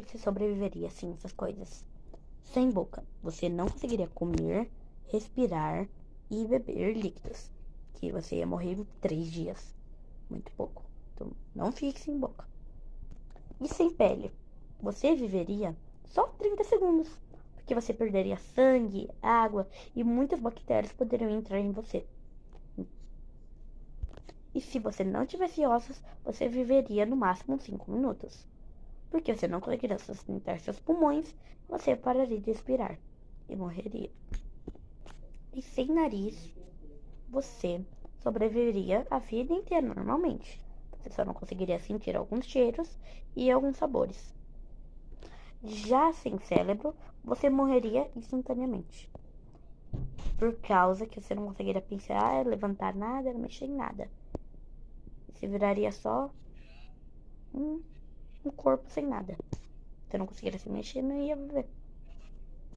Você sobreviveria sem essas coisas. Sem boca, você não conseguiria comer, respirar e beber líquidos. Que você ia morrer em 3 dias. Muito pouco. Então, não fique sem boca. E sem pele, você viveria só 30 segundos. Porque você perderia sangue, água e muitas bactérias poderiam entrar em você. E se você não tivesse ossos, você viveria no máximo 5 minutos. Porque você não conseguiria sustentar seus pulmões, você pararia de respirar e morreria. E sem nariz, você sobreviveria a vida inteira normalmente. Você só não conseguiria sentir alguns cheiros e alguns sabores. Já sem cérebro, você morreria instantaneamente. Por causa que você não conseguiria pensar, levantar nada, mexer em nada. Você viraria só um corpo sem nada. Você não conseguiria se mexer, não ia viver.